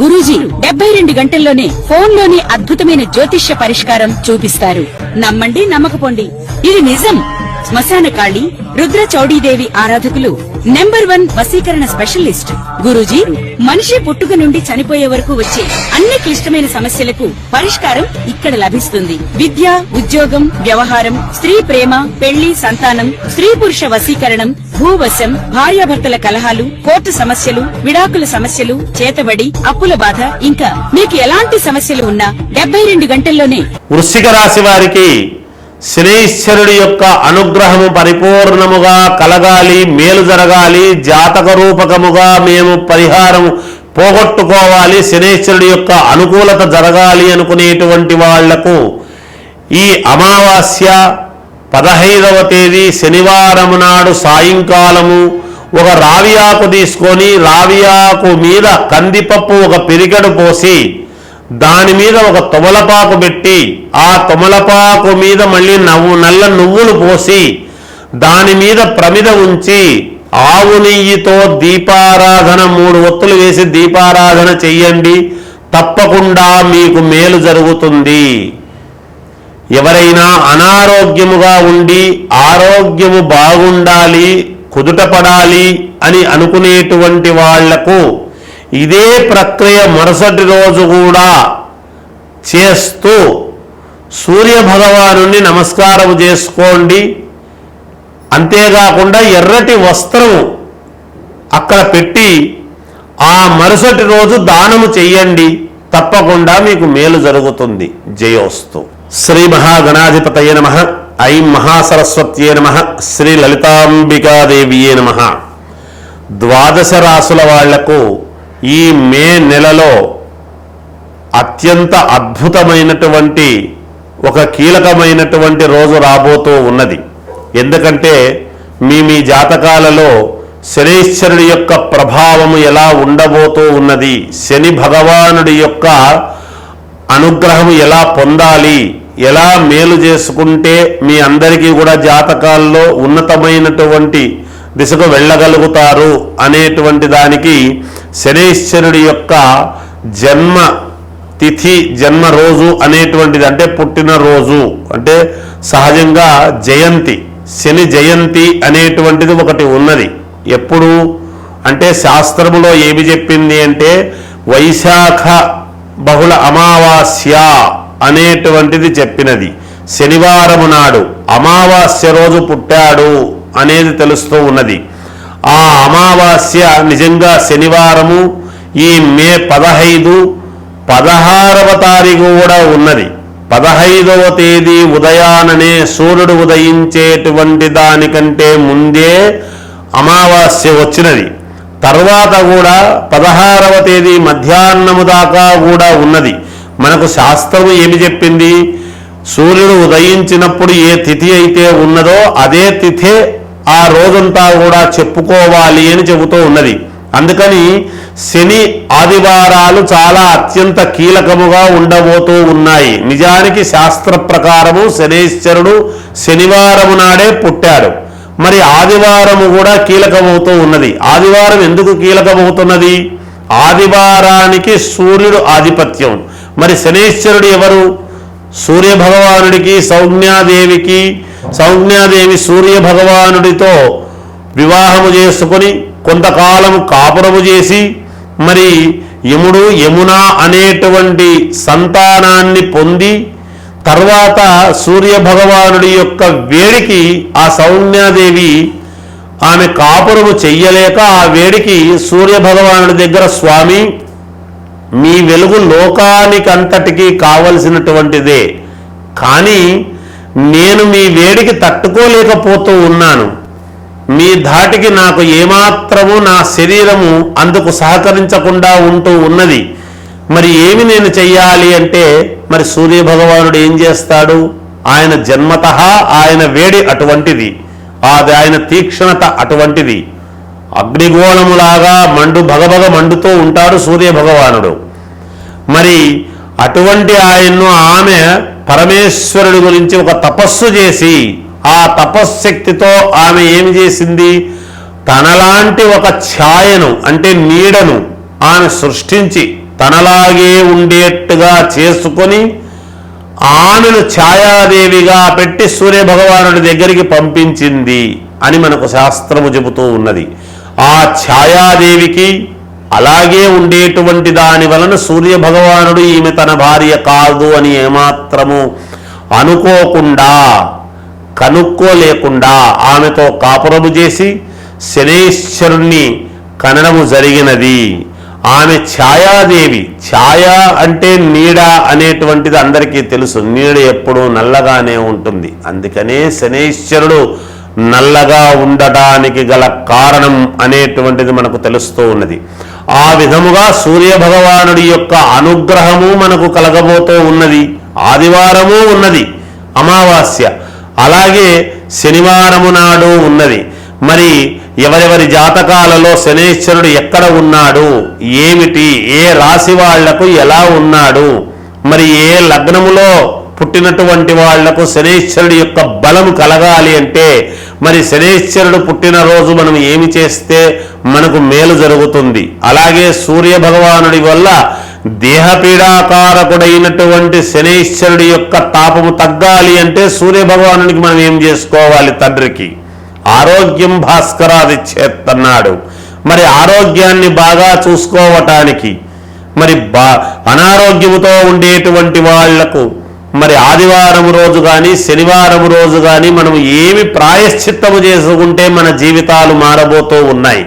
గురూజీ 72 గంటల్లోనే ఫోన్ లోని అద్భుతమైన జ్యోతిష్య పరిష్కారం చూపిస్తారు. నమ్మండి, నమ్మకపోండి, ఇది నిజం. శ్మశాన కాళి రుద్ర చౌడీదేవి ఆరాధకులు నంబర్ 1 వశీకరణ స్పెషలిస్ట్. గురూజీ మనిషి పుట్టుక నుండి చనిపోయే వరకు వచ్చే అన్ని క్లిష్టమైన సమస్యలకు పరిష్కారం ఇక్కడ లభిస్తుంది. విద్య, ఉద్యోగం, వ్యవహారం, స్త్రీ ప్రేమ, పెళ్లి, సంతానం, స్త్రీ పురుష వశీకరణం, భూవశం, భార్యాభర్తల కలహాలు, కోర్టు సమస్యలు, విడాకుల సమస్యలు, చేతబడి, అప్పుల బాధ, ఇంకా మీకు ఎలాంటి సమస్యలు ఉన్నా 72 గంటల్లోనే. వృశ్చిక రాశి వారికి శనీశ్వరుడి యొక్క అనుగ్రహము పరిపూర్ణముగా కలగాలి, మేలు జరగాలి, జాతక రూపకముగా మేము పరిహారం పోగొట్టుకోవాలి, శనీశ్వరుడి యొక్క అనుకూలత జరగాలి అనుకునేటువంటి వాళ్లకు ఈ అమావాస్య 15వ తేదీ శనివారం నాడు సాయంకాలము ఒక రావియాకు తీసుకొని రావియాకు మీద కందిపప్పు ఒక పిరికెడు పోసి దాని మీద ఒక తొమలపాకు పెట్టి ఆ తొమలపాకు మీద మళ్ళీ నల్ల నువ్వులు పోసి దాని మీద ప్రమిద ఉంచి ఆవు నెయ్యితో దీపారాధన 3 ఒత్తులు వేసి దీపారాధన చెయ్యండి. తప్పకుండా మీకు మేలు జరుగుతుంది. ఎవరైనా అనారోగ్యముగా ఉండి ఆరోగ్యము బాగుండాలి, కుదుటపడాలి అని అనుకునేటువంటి వాళ్లకు ఇదే ప్రక్రియ మరుసటి రోజు కూడా చేస్తూ సూర్య భగవానుని నమస్కారం చేసుకోండి. అంతేకాకుండా ఎర్రటి వస్త్రం అక్కడ పెట్టి ఆ మరుసటి రోజు దానము చెయ్యండి. తప్పకుండా మీకు మేలు జరుగుతుంది. జయోస్తు. శ్రీ మహాగణాధిపతయే నమః. ఐం మహాసరస్వత్యే నమః. శ్రీ లలితాంబికాదేవియే నమః. ద్వాదశ రాసుల వాళ్లకు ఈ మే నెలలో అత్యంత అద్భుతమైనటువంటి ఒక కీలకమైనటువంటి రోజు రాబోతూ ఉన్నది. ఎందుకంటే మీ జాతకాలలో శనీశ్వరుడి యొక్క ప్రభావము ఎలా ఉండబోతూ ఉన్నది, శని భగవానుడి యొక్క అనుగ్రహము ఎలా పొందాలి, ఎలా మేలు చేసుకుంటే మీ అందరికీ కూడా జాతకాల్లో ఉన్నతమైనటువంటి దిశకు వెళ్ళగలుగుతారు అనేటువంటి దానికి శనీశ్వరుడి యొక్క జన్మ తిథి, జన్మ రోజు అనేటువంటిది, అంటే పుట్టినరోజు, అంటే సహజంగా జయంతి, శని జయంతి అనేటువంటిది ఒకటి ఉన్నది. ఎప్పుడు అంటే శాస్త్రములో ఏమి చెప్పింది అంటే వైశాఖ బహుళ అమావాస్య అనేటువంటిది చెప్పినది. శనివారము నాడు అమావాస్య రోజు పుట్టాడు అనేది తెలుస్తూ ఉన్నది. ఆ అమావాస్య నిజంగా శనివారము ఈ మే 15, 16వ తారీఖు కూడా ఉన్నది. 15వ తేదీ ఉదయాననే సూర్యుడు ఉదయించేటువంటి దానికంటే ముందే అమావాస్య వచ్చినది. తర్వాత కూడా 16వ తేదీ మధ్యాహ్నము దాకా కూడా ఉన్నది. మనకు శాస్త్రము ఏమి చెప్పింది, సూర్యుడు ఉదయించినప్పుడు ఏ తిథి అయితే ఉన్నదో అదే తిథే ఆ రోజంతా కూడా చెప్పుకోవాలి అని చెబుతూ ఉన్నది. అందుకని శని ఆదివారాలు చాలా అత్యంత కీలకముగా ఉండబోతూ ఉన్నాయి. నిజానికి శాస్త్ర ప్రకారము శనీశ్వరుడు శనివారము నాడే పుట్టాడు. మరి ఆదివారము కూడా కీలకమవుతూ ఉన్నది. ఆదివారం ఎందుకు కీలకమవుతున్నది? ఆదివారానికి సూర్యుడు ఆధిపత్యం. మరి శనీశ్వరుడు ఎవరు? సూర్య భగవానుడికి సౌజ్ఞాదేవికి, సౌజ్ఞాదేవి సూర్య భగవానుడితో వివాహము చేసుకుని కొంతకాలం కాపురము చేసి మరి యముడు యమున అనేటువంటి సంతానాన్ని పొంది తర్వాత సూర్య భగవానుడి యొక్క వేడికి ఆ సౌజ్ఞాదేవి ఆమె కాపురము చెయ్యలేక ఆ వేడికి సూర్య భగవానుడి దగ్గర, స్వామి మీ వెలుగు లోకానికంతటికీ కావలసినటువంటిదే, కానీ నేను మీ వేడికి తట్టుకోలేకపోతూ ఉన్నాను, మీ ధాటికి నాకు ఏమాత్రము నా శరీరము అందుకు సహకరించకుండా ఉంటూ ఉన్నది, మరి ఏమి నేను చెయ్యాలి అంటే మరి సూర్య భగవానుడు ఏం చేస్తాడు? ఆయన జన్మతః ఆయన వేడి అటువంటిది, ఆయన తీక్షణత అటువంటిది. అగ్నిగోళములాగా భగభగ మండుతూ ఉంటాడు సూర్య భగవానుడు. మరి అటువంటి ఆయన్ను ఆమె పరమేశ్వరుడి గురించి ఒక తపస్సు చేసి ఆ తపశ్శక్తితో ఆమె ఏమి చేసింది? తనలాంటి ఒక ఛాయను అంటే నీడను ఆమె సృష్టించి తనలాగే ఉండేట్టుగా చేసుకొని ఆమెను ఛాయాదేవిగా పెట్టి సూర్యభగవానుడి దగ్గరికి పంపించింది అని మనకు శాస్త్రము చెబుతూ ఉన్నది. ఆ ఛాయాదేవికి అలాగే ఉండేటువంటి దాని వలన సూర్యభగవానుడు ఈమె తన భార్య కాదు అని ఏమాత్రము అనుకోకుండా, కనుక్కోలేకుండా ఆమెతో కాపురము చేసి శనైశ్వరుణ్ణి కనడము జరిగినది. ఆమె ఛాయాదేవి. ఛాయ అంటే నీడ అనేటువంటిది అందరికీ తెలుసు. నీడ ఎప్పుడూ నల్లగానే ఉంటుంది. అందుకనే శనైశ్వరుడు నల్లగా ఉండటానికి గల కారణం అనేటువంటిది మనకు తెలుస్తూ ఉన్నది. ఆ విధముగా సూర్యభగవానుడి యొక్క అనుగ్రహము మనకు కలగబోతూ ఉన్నది. ఆదివారము ఉన్నది, అమావాస్య, అలాగే శనివారము నాడు ఉన్నది. మరి ఎవరెవరి జాతకాలలో శనైశ్వరుడు ఎక్కడ ఉన్నాడు, ఏమిటి, ఏ రాశి వాళ్లకు ఎలా ఉన్నాడు, మరి ఏ లగ్నములో పుట్టినటువంటి వాళ్లకు శనైశ్వరుడి యొక్క బలం కలగాలి అంటే మరి శనైశ్వరుడు పుట్టినరోజు మనం ఏమి చేస్తే మనకు మేలు జరుగుతుంది. అలాగే సూర్య భగవానుడి వల్ల దేహపీడాకారకుడైనటువంటి శనైశ్వరుడి యొక్క తాపము తగ్గాలి అంటే సూర్య భగవానుడికి మనం ఏం చేసుకోవాలి? తండ్రికి ఆరోగ్యం భాస్కరాది చేత్తన్నాడు. మరి ఆరోగ్యాన్ని బాగా చూసుకోవటానికి మరి అనారోగ్యముతో ఉండేటువంటి వాళ్లకు మరి ఆదివారం రోజు కానీ శనివారం రోజు కానీ మనం ఏమి ప్రాయశ్చిత్తము చేసుకుంటే మన జీవితాలు మారబోతూ ఉన్నాయి.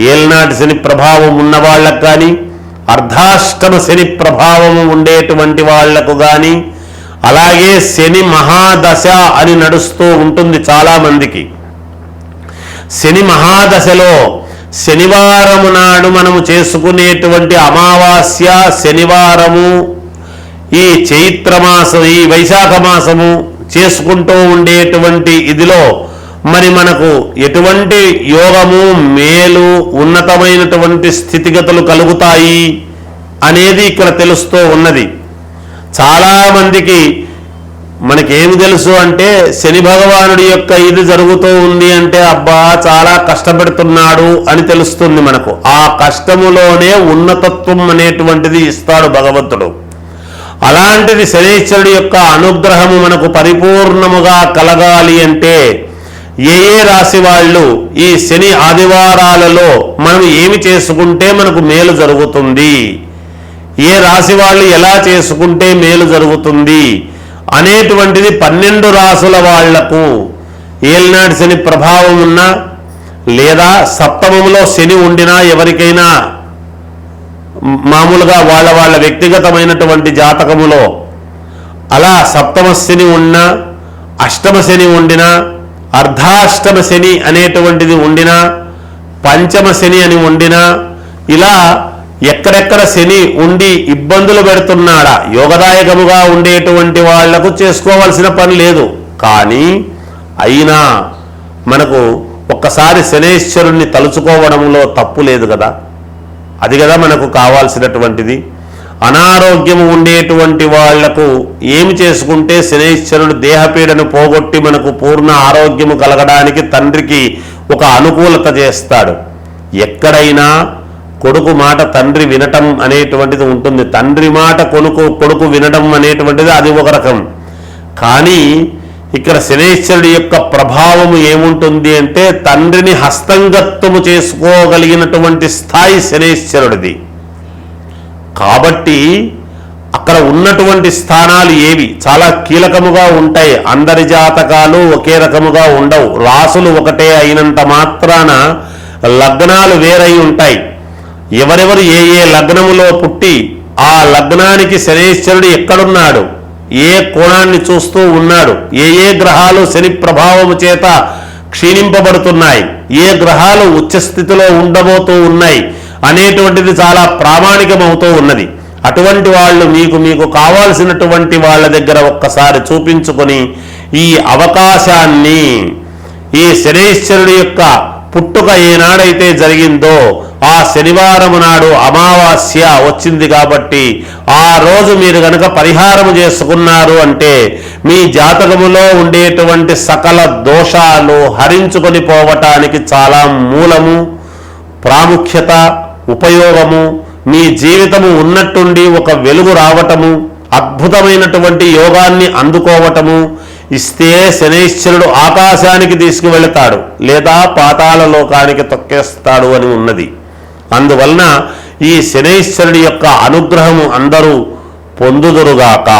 ఏలనాటి శని ప్రభావం ఉన్న వాళ్ళకు కానీ, అర్ధాష్టమ శని ప్రభావము ఉండేటువంటి వాళ్లకు కానీ, అలాగే శని మహాదశ అని నడుస్తూ ఉంటుంది చాలామందికి. శని మహాదశలో శనివారము నాడు మనము చేసుకునేటువంటి అమావాస్య శనివారము, ఈ చైత్రమాసం, ఈ వైశాఖ మాసము చేసుకుంటూ ఉండేటువంటి ఇదిలో మరి మనకు ఎటువంటి యోగము, మేలు, ఉన్నతమైనటువంటి స్థితిగతులు కలుగుతాయి అనేది ఇక్కడ తెలుస్తూ ఉన్నది. చాలామందికి మనకేమి తెలుసు అంటే శని భగవానుడి యొక్క ఇది జరుగుతూ ఉంది అంటే అబ్బా చాలా కష్టపెడుతున్నాడు అని తెలుస్తుంది మనకు. ఆ కష్టములోనే ఉన్నతత్వం అనేటువంటిది ఇస్తాడు భగవంతుడు. అలాంటిది శనైశ్వరుడి యొక్క అనుగ్రహము మనకు పరిపూర్ణముగా కలగాలి అంటే ఏ ఏ రాశి వాళ్ళు ఈ శని ఆదివారాలలో మనం ఏమి చేసుకుంటే మనకు మేలు జరుగుతుంది, ఏ రాశి వాళ్ళు ఎలా చేసుకుంటే మేలు జరుగుతుంది అనేటువంటిది 12 రాసుల వాళ్లకు ఏలినాటి శని ప్రభావం ఉన్నా లేదా సప్తమములో శని ఉండినా ఎవరికైనా మామూలుగా వాళ్ళ వ్యక్తిగతమైనటువంటి జాతకములో అలా సప్తమ శని ఉన్నా, అష్టమ శని ఉండినా, అర్ధాష్టమ శని అనేటువంటిది ఉండినా, పంచమ శని అని ఉండినా, ఇలా ఎక్కడెక్కడ శని ఉండి ఇబ్బందులు పెడుతున్నాడా యోగదాయకముగా ఉండేటువంటి వాళ్లకు చేసుకోవాల్సిన పని లేదు. కానీ అయినా మనకు ఒక్కసారి శనైశ్వరుణ్ణి తలుచుకోవడంలో తప్పు లేదు కదా. అది కదా మనకు కావాల్సినటువంటిది. అనారోగ్యము ఉండేటువంటి వాళ్లకు ఏమి చేసుకుంటే శనైశ్వరుడు దేహపీడను పోగొట్టి మనకు పూర్ణ ఆరోగ్యము కలగడానికి తండ్రికి ఒక అనుకూలత చేస్తాడు. ఎక్కడైనా కొడుకు మాట తండ్రి వినటం అనేటువంటిది ఉంటుంది. తండ్రి మాట కొడుకు వినడం అనేటువంటిది అది ఒక రకం. కానీ ఇక్కడ శనైశ్వరుడి యొక్క ప్రభావము ఏముంటుంది అంటే తండ్రిని హస్తంగత్వము చేసుకోగలిగినటువంటి స్థాయి శనైశ్వరుడిది. కాబట్టి అక్కడ ఉన్నటువంటి స్థానాలు ఏవి చాలా కీలకముగా ఉంటాయి. అందరి జాతకాలు ఒకే రకముగా ఉండవు. రాసులు ఒకటే అయినంత మాత్రాన లగ్నాలు వేరై ఉంటాయి. ఎవరెవరు ఏ ఏ లగ్నములో పుట్టి ఆ లగ్నానికి శనైశ్వరుడు ఎక్కడున్నాడు, ఏ కోణాన్ని చూస్తూ ఉన్నాడు, ఏ ఏ గ్రహాలు శని ప్రభావము చేత క్షీణింపబడుతున్నాయి, ఏ గ్రహాలు ఉచ్చస్థితిలో ఉండబోతూ ఉన్నాయి అనేటువంటిది చాలా ప్రామాణికమవుతూ ఉన్నది. అటువంటి వాళ్ళు మీకు కావాల్సినటువంటి వాళ్ళ దగ్గర ఒక్కసారి చూపించుకొని ఈ అవకాశాన్ని, ఈ శనైశ్వరుడి యొక్క పుట్టుక ఏనాడైతే జరిగిందో ఆ శనివారం నాడు అమావాస్య వచ్చింది కాబట్టి ఆ రోజు మీరు గనక పరిహారము చేసుకున్నారు అంటే మీ జాతకములో ఉండేటువంటి సకల దోషాలు హరించుకొని పోవటానికి చాలా మూలము, ప్రాముఖ్యత, ఉపయోగము మీ జీవితము ఉన్నట్టుండి ఒక వెలుగు రావటము, అద్భుతమైనటువంటి యోగాన్ని అందుకోవటము ఇస్తే శనైశ్వరుడు ఆకాశానికి తీసుకువెళతాడు లేదా పాతాళ లోకానికి తొక్కేస్తాడు అని ఉన్నది. అందువలన ఈ శనైశ్వరుడి యొక్క అనుగ్రహము అందరూ పొందుదురుగాక.